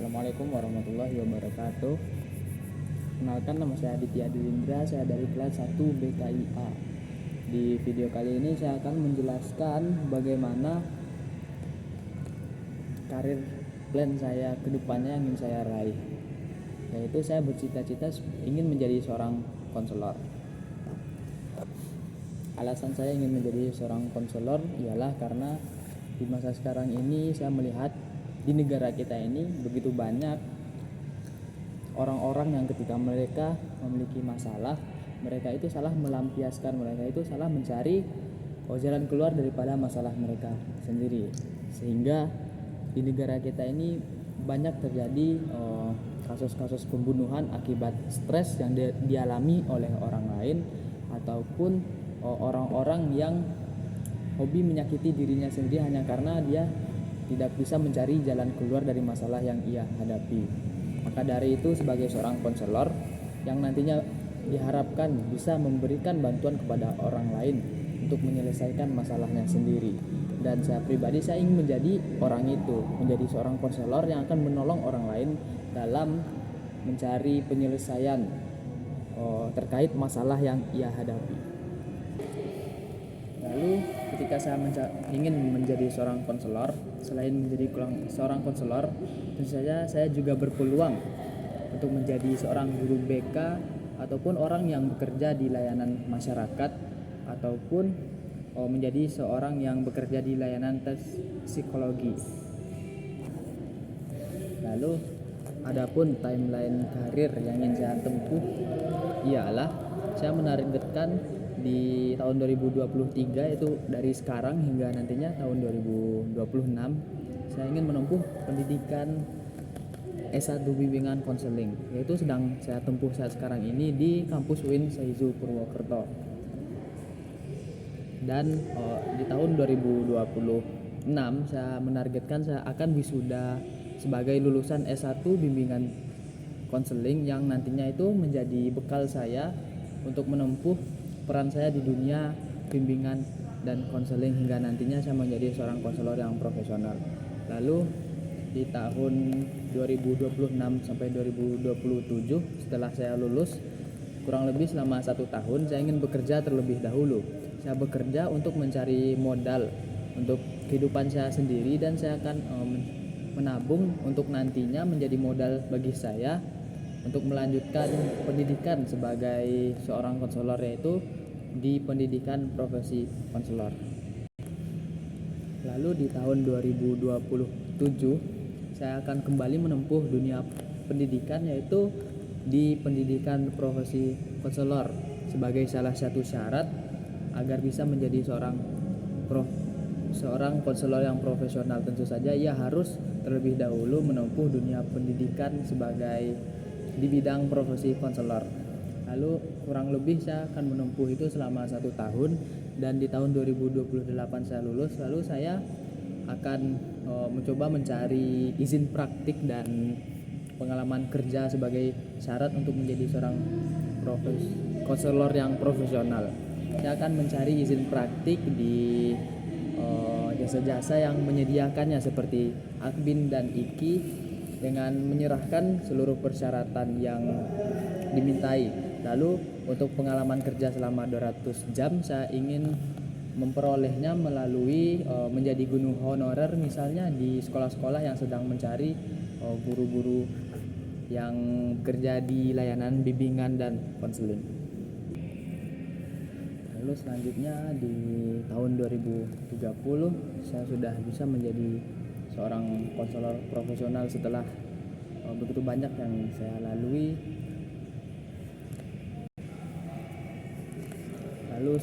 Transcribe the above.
Assalamualaikum warahmatullahi wabarakatuh. Kenalkan, nama saya Aditya Adilindra, saya dari kelas 1 BKIA. Di video kali ini saya akan menjelaskan bagaimana karir plan saya ke depannya yang ingin saya raih. Yaitu saya bercita-cita ingin menjadi seorang konselor. Alasan saya ingin menjadi seorang konselor ialah karena di masa sekarang ini saya melihat di negara kita ini begitu banyak orang-orang yang ketika mereka memiliki masalah, mereka itu salah melampiaskan, mereka itu salah mencari jalan keluar daripada masalah mereka sendiri. Sehingga di negara kita ini banyak terjadi kasus-kasus pembunuhan akibat stres yang dialami oleh orang lain, ataupun orang-orang yang hobi menyakiti dirinya sendiri hanya karena dia tidak bisa mencari jalan keluar dari masalah yang ia hadapi. Maka dari itu, sebagai seorang konselor yang nantinya diharapkan bisa memberikan bantuan kepada orang lain untuk menyelesaikan masalahnya sendiri. Dan saya pribadi, saya ingin menjadi orang itu, menjadi seorang konselor yang akan menolong orang lain dalam mencari penyelesaian terkait masalah yang ia hadapi. Lalu ketika saya ingin menjadi seorang konselor, selain menjadi seorang konselor, tentu saja saya juga berpeluang untuk menjadi seorang guru BK ataupun orang yang bekerja di layanan masyarakat, ataupun menjadi seorang yang bekerja di layanan tes psikologi. Lalu adapun timeline karir yang ingin saya tempuh ialah saya menargetkan di tahun 2023, itu dari sekarang hingga nantinya tahun 2026, saya ingin menempuh pendidikan S1 bimbingan konseling, yaitu sedang saya tempuh saat sekarang ini di kampus UIN Saizu Purwokerto. Dan di tahun 2026 saya menargetkan saya akan wisuda sebagai lulusan S1 bimbingan konseling, yang nantinya itu menjadi bekal saya untuk menempuh peran saya di dunia bimbingan dan konseling hingga nantinya saya menjadi seorang konselor yang profesional. Lalu di tahun 2026 sampai 2027, setelah saya lulus, kurang lebih selama 1 tahun, saya ingin bekerja terlebih dahulu. Saya bekerja untuk mencari modal untuk kehidupan saya sendiri, dan saya akan menabung untuk nantinya menjadi modal bagi saya untuk melanjutkan pendidikan sebagai seorang konselor, yaitu di pendidikan profesi konselor. Lalu di tahun 2027 saya akan kembali menempuh dunia pendidikan, yaitu di pendidikan profesi konselor, sebagai salah satu syarat agar bisa menjadi seorang konselor yang profesional. Tentu saja ia harus terlebih dahulu menempuh dunia pendidikan sebagai di bidang profesi konselor. Lalu kurang lebih saya akan menempuh itu selama 1 tahun, dan di tahun 2028 saya lulus. Lalu saya akan mencoba mencari izin praktik dan pengalaman kerja sebagai syarat untuk menjadi seorang konselor yang profesional. Saya akan mencari izin praktik di jasa-jasa yang menyediakannya seperti Akbin dan IKI, dengan menyerahkan seluruh persyaratan yang dimintai. Lalu untuk pengalaman kerja selama 200 jam saya ingin memperolehnya melalui menjadi guru honorer, misalnya di sekolah-sekolah yang sedang mencari guru-guru yang bekerja di layanan bimbingan dan konseling. Lalu selanjutnya di tahun 2030 saya sudah bisa menjadi seorang konselor profesional setelah begitu banyak yang saya lalui. Lalu